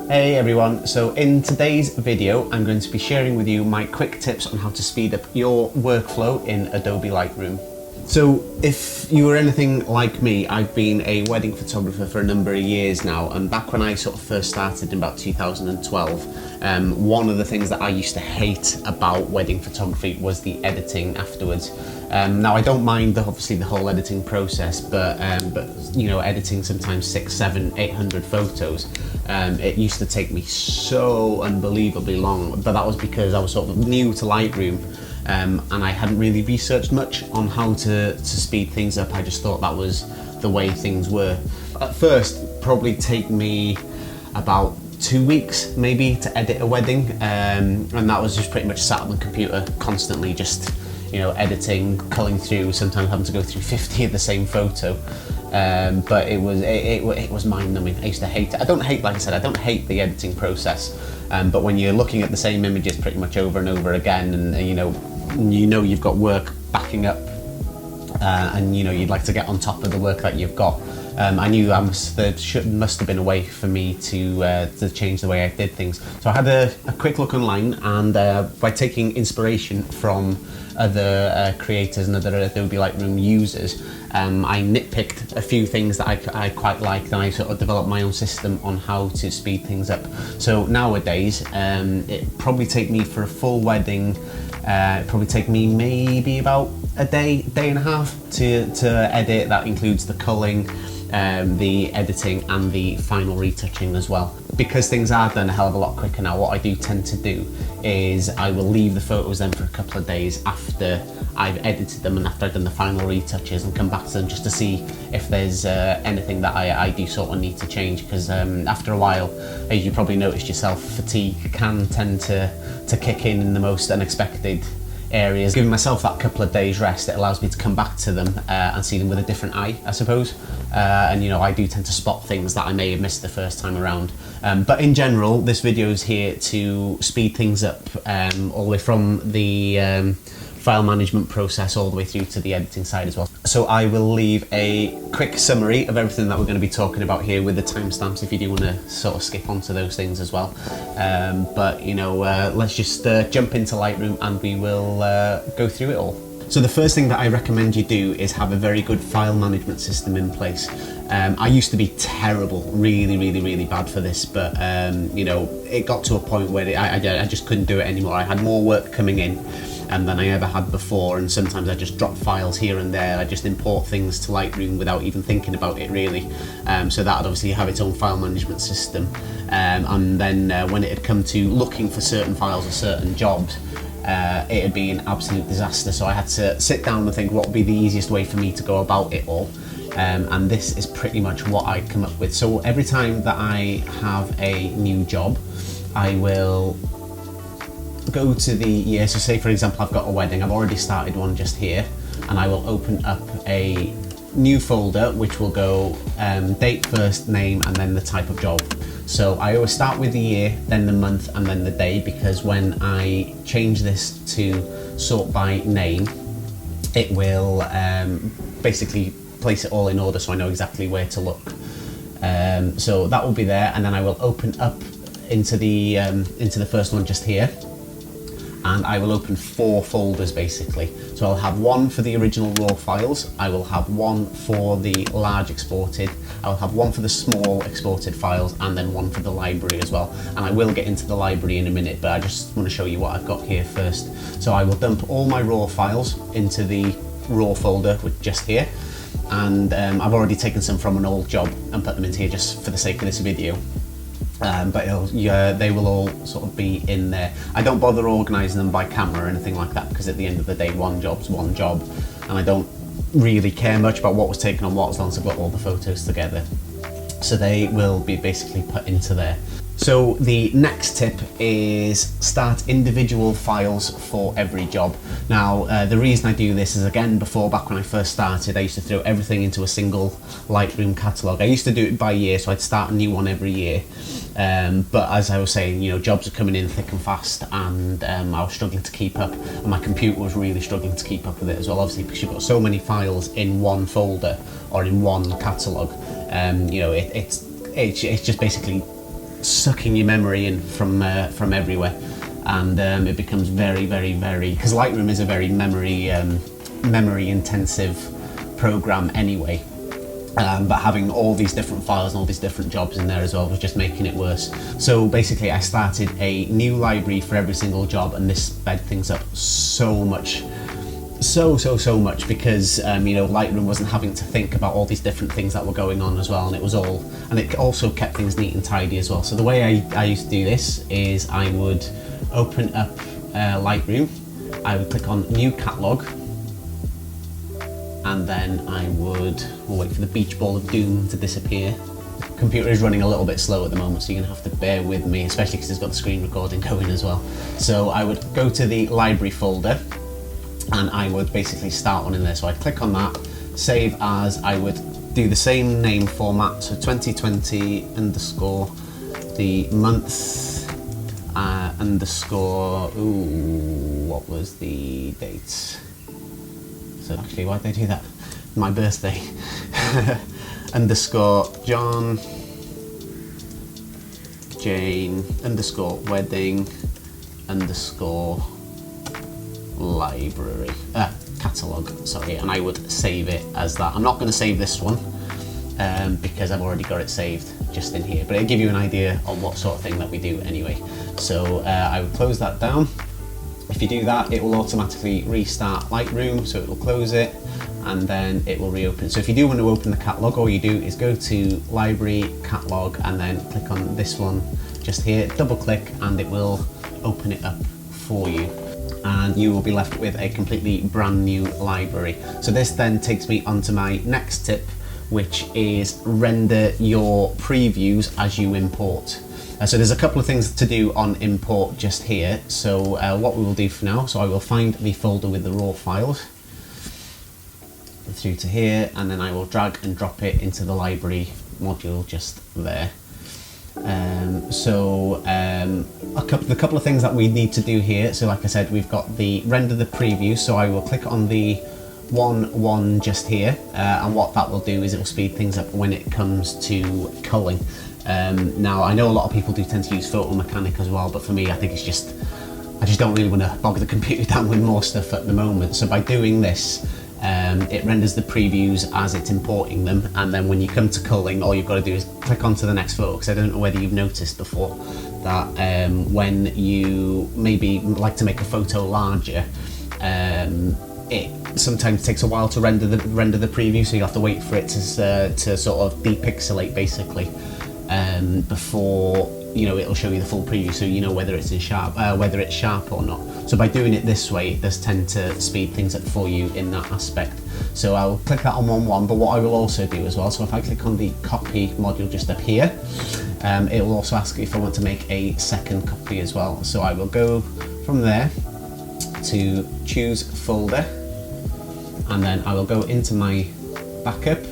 Hey everyone, so in today's video I'm going to be sharing with you my quick tips on how to speed up your workflow in Adobe Lightroom. So if you were anything like me, I've been a wedding photographer for a number of years now, and back when I sort of first started in about 2012, one of the things that I used to hate about wedding photography was the editing afterwards. Now I don't mind obviously the whole editing process, but you know, editing sometimes 600, 700, 800 photos, it used to take me so unbelievably long, but that was because I was sort of new to Lightroom. And I hadn't really researched much on how to speed things up. I just thought that was the way things were. At first, probably take me about 2 weeks maybe to edit a wedding, and that was just pretty much sat on the computer constantly, just editing, culling through, sometimes having to go through 50 of the same photo. But it was mind-numbing. I used to hate it. I don't hate, like I said, I don't hate the editing process, but when you're looking at the same images pretty much over and over again, and you've got work backing up, and you'd like to get on top of the work that you've got. I knew there must have been a way for me to change the way I did things. So I had a quick look online, and by taking inspiration from other creators and other Adobe Lightroom users, I nitpicked a few things that I quite liked, and I sort of developed my own system on how to speed things up. So nowadays, it probably take me for a full wedding, probably take me maybe about a day and a half to edit. That includes the culling, the editing and the final retouching as well. Because things are done a hell of a lot quicker now, what I do tend to do is I will leave the photos then for a couple of days after I've edited them and after I've done the final retouches, and come back to them just to see if there's anything that I do sort of need to change, because after a while, as you probably noticed yourself, fatigue can tend to kick in the most unexpected areas. Giving myself that couple of days rest, it allows me to come back to them and see them with a different eye, I suppose. And I do tend to spot things that I may have missed the first time around. But in general, this video is here to speed things up, all the way from the file management process all the way through to the editing side as well. So I will leave a quick summary of everything that we're going to be talking about here with the timestamps if you do want to sort of skip onto those things as well. But let's just jump into Lightroom and we will go through it all. So the first thing that I recommend you do is have a very good file management system in place. I used to be terrible, really bad for this, but it got to a point where I just couldn't do it anymore. I had more work coming in than I ever had before, and sometimes I just drop files here and there. I just import things to Lightroom without even thinking about it really. So that would obviously have its own file management system, and then when it had come to looking for certain files or certain jobs, it had been an absolute disaster. So I had to sit down and think what would be the easiest way for me to go about it all, and this is pretty much what I come up with. So every time that I have a new job, I will go to the year. So say for example I've got a wedding, I've already started one just here, and I will open up a new folder which will go date first, name, and then the type of job. So I always start with the year, then the month, and then the day, because when I change this to sort by name, it will basically place it all in order so I know exactly where to look. So that will be there, and then I will open up into the first one just here, and I will open 4 folders basically. So I'll have one for the original raw files, I will have one for the large exported, I'll have one for the small exported files, and then one for the library as well. And I will get into the library in a minute, but I just want to show you what I've got here first. So I will dump all my raw files into the raw folder, which just here, and I've already taken some from an old job and put them into here just for the sake of this video. But they will all sort of be in there. I don't bother organising them by camera or anything like that, because at the end of the day, one job's one job, and I don't really care much about what was taken on what as long as I've got all the photos together. So they will be basically put into there. So the next tip is start individual files for every job. Now the reason I do this is, again, back when I first started, I used to throw everything into a single Lightroom catalogue. I used to do it by year, so I'd start a new one every year. But as I was saying, jobs are coming in thick and fast, and I was struggling to keep up, and my computer was really struggling to keep up with it as well, obviously, because you've got so many files in one folder or in one catalogue. It's just basically sucking your memory in from everywhere, and it becomes very, because Lightroom is a very memory intensive program anyway. But having all these different files and all these different jobs in there as well was just making it worse. So basically I started a new library for every single job, and this sped things up so much. So much, because you know, Lightroom wasn't having to think about all these different things that were going on as well, and it also kept things neat and tidy as well. So the way I used to do this is I would open up Lightroom, I would click on New Catalog, and then I would wait for the beach ball of doom to disappear. Computer is running a little bit slow at the moment, so you're gonna have to bear with me, especially because it's got the screen recording going as well. So I would go to the library folder, and I would basically start one in there. So I'd click on that, save as, I would do the same name format, so 2020 underscore the month underscore, what was the date? So actually, why'd they do that? My birthday. Underscore John Jane underscore wedding underscore library catalog, sorry, and I would save it as that. I'm not going to save this one because I've already got it saved just in here, but it'll give you an idea on what sort of thing that we do anyway. So I would close that down. If you do that, it will automatically restart Lightroom, so it will close it and then it will reopen. So if you do want to open the catalog, all you do is go to library catalog and then click on this one just here, double click, and it will open it up for you, and you will be left with a completely brand new library. So this then takes me onto my next tip, which is render your previews as you import. So there's a couple of things to do on import just here. So what we will do for now, so I will find the folder with the raw files through to here, and then I will drag and drop it into the library module just there. The couple of things that we need to do here, so like I said, we've got the render the preview, so I will click on the 1 just here, and what that will do is it will speed things up when it comes to culling. Now I know a lot of people do tend to use Photo Mechanic as well, but for me I think I just don't really want to bog the computer down with more stuff at the moment. So by doing this, it renders the previews as it's importing them, and then when you come to culling, all you've got to do is click onto the next photo, because I don't know whether you've noticed before that when you maybe like to make a photo larger, it sometimes takes a while to render the preview, so you have to wait for it to sort of depixelate basically before, you know, it'll show you the full preview, so you know whether it's sharp or not. So by doing it this way, it does tend to speed things up for you in that aspect. So I'll click that on 1.1, but what I will also do as well, so if I click on the copy module just up here, it will also ask if I want to make a second copy as well. So I will go from there to choose folder, and then I will go into my backup,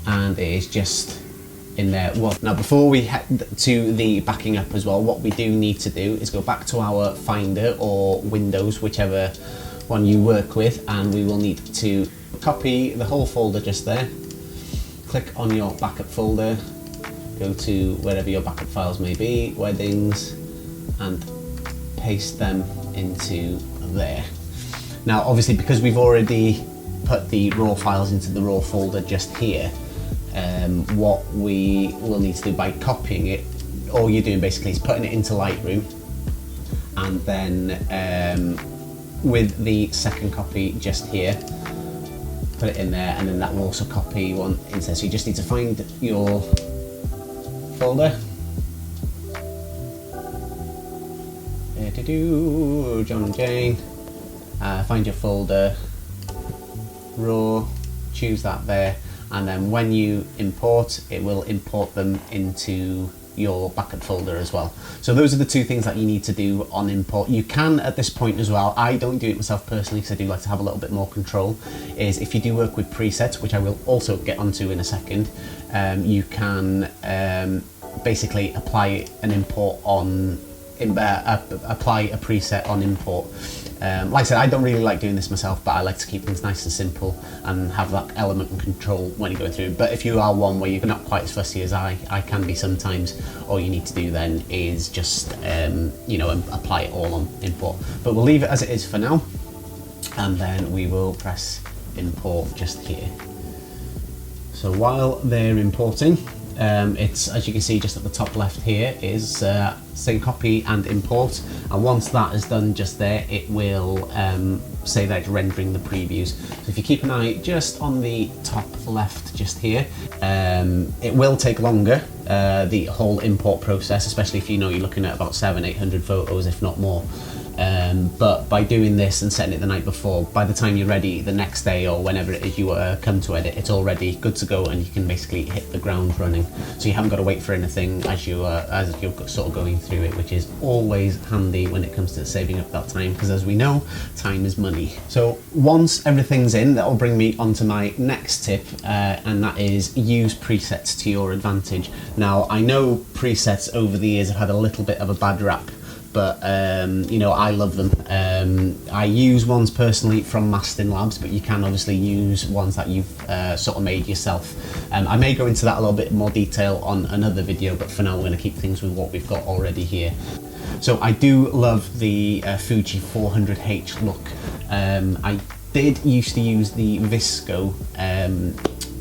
and it is just in there. Well, now before we head to the backing up as well, what we do need to do is go back to our Finder or Windows, whichever one you work with, and we will need to copy the whole folder just there. Click on your backup folder, go to wherever your backup files may be, weddings, and paste them into there. Now obviously, because we've already put the raw files into the raw folder just here, what we will need to do by copying it, all you're doing basically is putting it into Lightroom, and then with the second copy just here, put it in there, and then that will also copy one instead. So you just need to find your folder, John and Jane, find your folder, raw, choose that there, and then when you import, it will import them into your backup folder as well. So those are the two things that you need to do on import. You can at this point as well, I don't do it myself personally because I do like to have a little bit more control, is if you do work with presets, which I will also get onto in a second, you can basically apply an import on apply a preset on import. Like I said, I don't really like doing this myself, but I like to keep things nice and simple and have that element and control when you go through. But if you are one where you're not quite as fussy as I can be sometimes, all you need to do then is just apply it all on import. But we'll leave it as it is for now, and then we will press import just here. So while they're importing, it's, as you can see just at the top left here, is say copy and import, and once that is done just there, it will say that it's rendering the previews. So if you keep an eye just on the top left just here, it will take longer, the whole import process, especially if you're looking at about 700-800 photos, if not more. But by doing this and setting it the night before, by the time you're ready the next day or whenever it is you come to edit, it's already good to go and you can basically hit the ground running. So you haven't got to wait for anything as you're sort of going through it, which is always handy when it comes to saving up that time, because as we know, time is money. So once everything's in, that will bring me onto my next tip, and that is use presets to your advantage. Now, I know presets over the years have had a little bit of a bad rap, but I love them. I use ones personally from Mastin Labs, but you can obviously use ones that you've sort of made yourself. I may go into that a little bit more detail on another video, but for now we're going to keep things with what we've got already here. So I do love the Fuji 400H look. I did used to use the Visco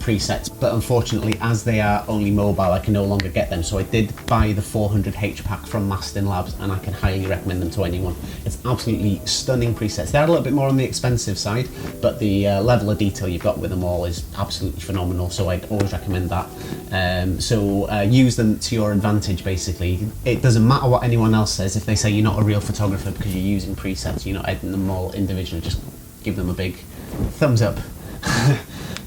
presets, but unfortunately as they are only mobile I can no longer get them, so I did buy the 400H pack from Mastin Labs, and I can highly recommend them to anyone. It's absolutely stunning presets. They're a little bit more on the expensive side, but the level of detail you've got with them all is absolutely phenomenal, so I'd always recommend that. Use them to your advantage basically. It doesn't matter what anyone else says. If they say you're not a real photographer because you're using presets, you're not editing them all individually, just give them a big thumbs up.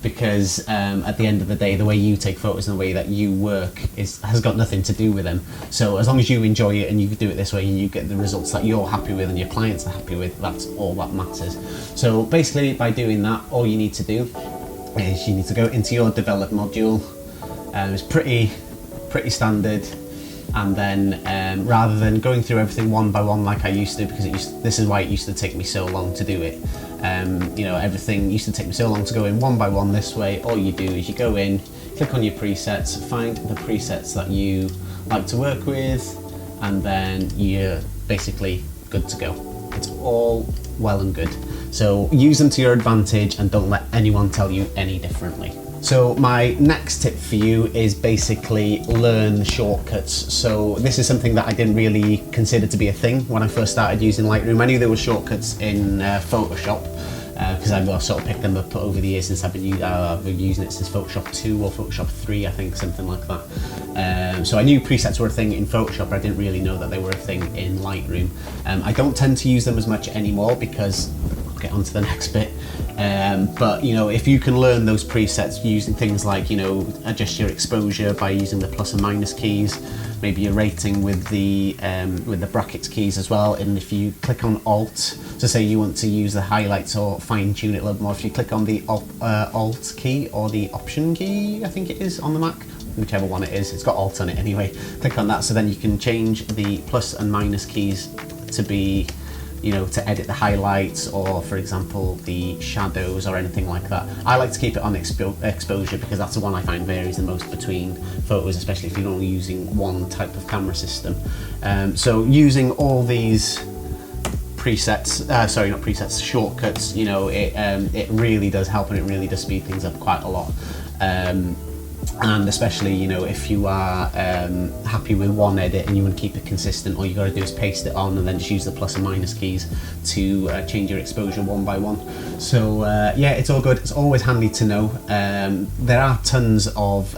Because at the end of the day, the way you take photos and the way that you work has got nothing to do with them. So as long as you enjoy it and you do it this way and you get the results that you're happy with and your clients are happy with, that's all that matters. So basically by doing that, all you need to do is you need to go into your develop module. It's pretty standard. And then rather than going through everything one by one like I used to, because this is why it used to take me so long to do it. Everything used to take me so long to go in one by one this way. All you do is you go in, click on your presets, find the presets that you like to work with, and then you're basically good to go. It's all well and good. So use them to your advantage and don't let anyone tell you any differently. So my next tip for you is basically learn the shortcuts. So this is something that I didn't really consider to be a thing when I first started using Lightroom. I knew there were shortcuts in Photoshop because I've sort of picked them up over the years since I've been using it since Photoshop 2 or Photoshop 3, I think, something like that. So I knew presets were a thing in Photoshop, but I didn't really know that they were a thing in Lightroom. I don't tend to use them as much anymore because I'll get on to the next bit. But if you can learn those presets using things like adjust your exposure by using the plus and minus keys, maybe your rating with the brackets keys as well, and if you click on Alt to say you want to use the highlights or fine tune it a little more, if you click on the Alt key or the Option key, I think it is on the Mac, whichever one it is, it's got Alt on it anyway, click on that, so then you can change the plus and minus keys to be to edit the highlights or, for example, the shadows or anything like that. I like to keep it on exposure because that's the one I find varies the most between photos, especially if you're only using one type of camera system. So using all these shortcuts, it really does help and it really does speed things up quite a lot. And especially if you are happy with one edit and you want to keep it consistent, all you got to do is paste it on and then just use the plus and minus keys to change your exposure one by one. So yeah, it's all good. It's always handy to know. There are tons of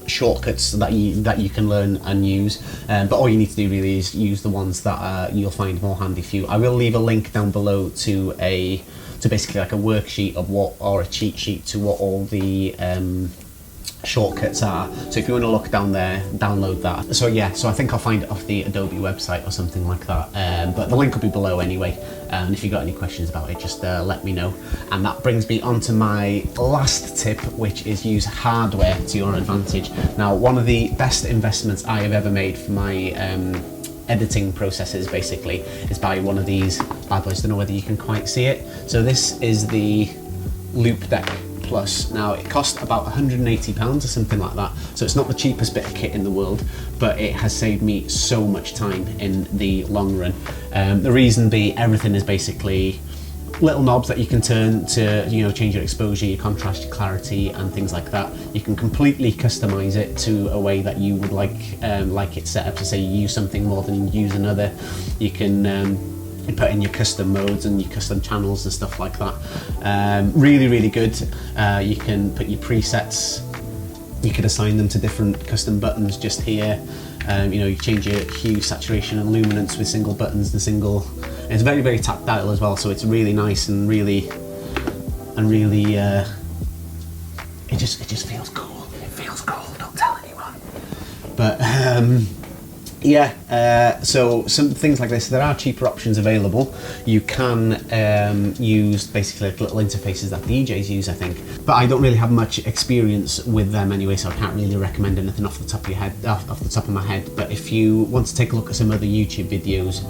shortcuts that you can learn and use, but all you need to do really is use the ones that you'll find more handy for you. I will leave a link down below to basically like a worksheet of or a cheat sheet to what all the shortcuts are. So if you want to look down there, download that. So yeah, I think I'll find it off the Adobe website or something like that, but the link will be below anyway, and if you've got any questions about it, just let me know. And that brings me on to my last tip, which is use hardware to your advantage. Now, one of the best investments I have ever made for my editing processes basically is by one of these bad boys. Don't know whether you can quite see it. So this is the Loop Deck Plus. Now it cost about £180 or something like that, so it's not the cheapest bit of kit in the world, but it has saved me so much time in the long run. The reason being, everything is basically little knobs that you can turn to, you know, change your exposure, your contrast, your clarity, and things like that. You can completely customize it to a way that you would like it set up. To say you use something more than you use another. You can put in your custom modes and your custom channels and stuff like that. Really good. You can put your presets. You could assign them to different custom buttons just here. You know, you change your hue, saturation, and luminance with single buttons. It's very tactile as well, so it's really nice and really, it just feels cool. It feels cool. Don't tell anyone. But yeah, so some things like this, there are cheaper options available. You can use basically like little interfaces that DJs use, I think, but I don't really have much experience with them anyway, so I can't really recommend anything off the top of my head. But if you want to take a look at some other YouTube videos,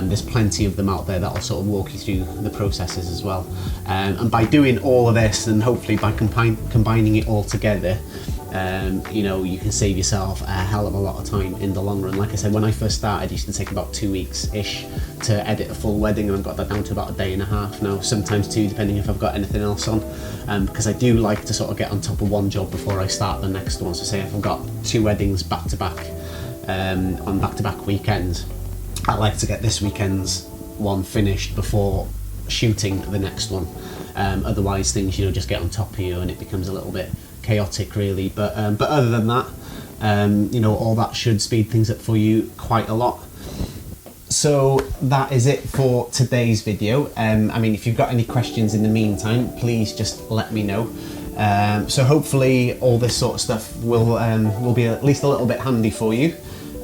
there's plenty of them out there that'll sort of walk you through the processes as well. And by doing all of this, and hopefully by combining it all together, you know, you can save yourself a hell of a lot of time in the long run. Like I said, when I first started, it used to take about 2 weeks-ish to edit a full wedding, and I've got that down to about a day and a half now, sometimes 2, depending if I've got anything else on. Because I do like to sort of get on top of one job before I start the next one. So say if I've got 2 weddings back to back, on back-to-back weekends, I like to get this weekend's one finished before shooting the next one. Otherwise things, you know, just get on top of you and it becomes a little bit chaotic really. But other than that, you know, all that should speed things up for you quite a lot. So that is it for today's video. I mean, if you've got any questions in the meantime, please just let me know. So hopefully all this sort of stuff will be at least a little bit handy for you.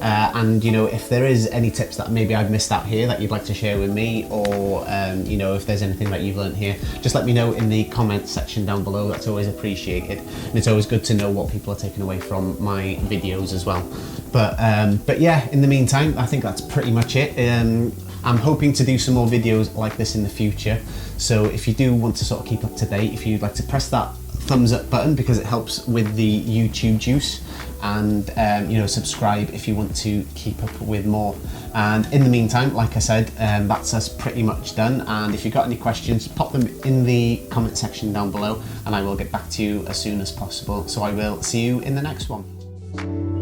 And you know, if there is any tips that maybe I've missed out here that you'd like to share with me, or you know, if there's anything that you've learned here, just let me know in the comments section down below. That's always appreciated, and it's always good to know what people are taking away from my videos as well. But yeah, in the meantime, I think that's pretty much it. I'm hoping to do some more videos like this in the future, so if you do want to sort of keep up to date, if you'd like to press that thumbs up button because it helps with the YouTube juice, and you know, subscribe if you want to keep up with more. And in the meantime, like I said, that's us pretty much done, and if you've got any questions, pop them in the comment section down below and I will get back to you as soon as possible. So I will see you in the next one.